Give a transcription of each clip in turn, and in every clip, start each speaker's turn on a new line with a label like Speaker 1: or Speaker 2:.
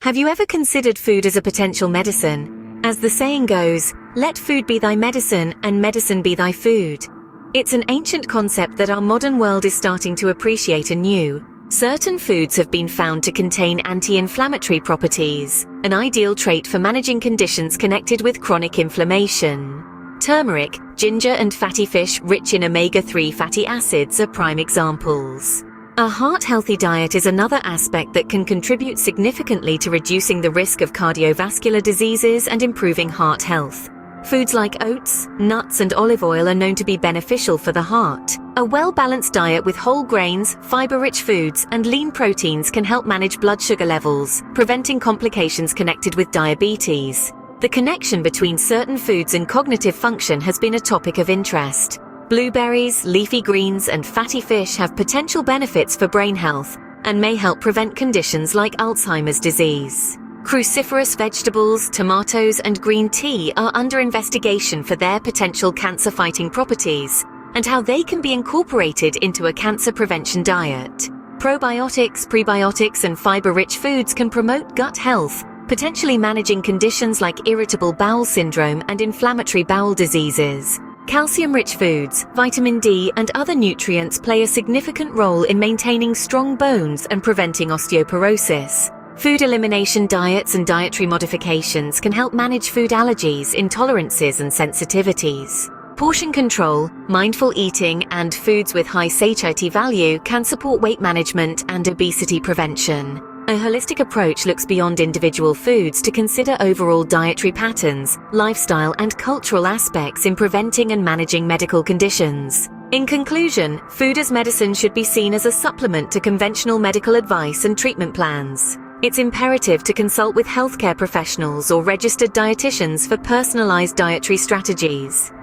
Speaker 1: Have you ever considered food as a potential medicine? As the saying goes, let food be thy medicine and medicine be thy food. It's an ancient concept that our modern world is starting to appreciate anew. Certain foods have been found to contain anti-inflammatory properties, an ideal trait for managing conditions connected with chronic inflammation. Turmeric, ginger and fatty fish rich in omega-3 fatty acids are prime examples. A heart-healthy diet is another aspect that can contribute significantly to reducing the risk of cardiovascular diseases and improving heart health. Foods like oats, nuts and olive oil are known to be beneficial for the heart. A well-balanced diet with whole grains, fiber-rich foods and lean proteins can help manage blood sugar levels, preventing complications connected with diabetes. The connection between certain foods and cognitive function has been a topic of interest. Blueberries, leafy greens, and fatty fish have potential benefits for brain health and may help prevent conditions like Alzheimer's disease. Cruciferous vegetables, tomatoes, and green tea are under investigation for their potential cancer-fighting properties and how they can be incorporated into a cancer prevention diet. Probiotics, prebiotics, and fiber-rich foods can promote gut health, potentially managing conditions like irritable bowel syndrome and inflammatory bowel diseases. Calcium-rich foods, vitamin D, and other nutrients play a significant role in maintaining strong bones and preventing osteoporosis. Food elimination diets and dietary modifications can help manage food allergies, intolerances, and sensitivities. Portion control, mindful eating, and foods with high satiety value can support weight management and obesity prevention. A holistic approach looks beyond individual foods to consider overall dietary patterns, lifestyle, and cultural aspects in preventing and managing medical conditions. In conclusion, food as medicine should be seen as a supplement to conventional medical advice and treatment plans. It's imperative to consult with healthcare professionals or registered dietitians for personalized dietary strategies.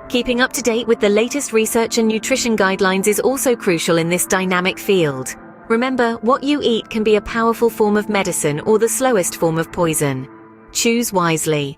Speaker 1: Keeping up to date with the latest research and nutrition guidelines is also crucial in this dynamic field. Remember, what you eat can be a powerful form of medicine or the slowest form of poison. Choose wisely.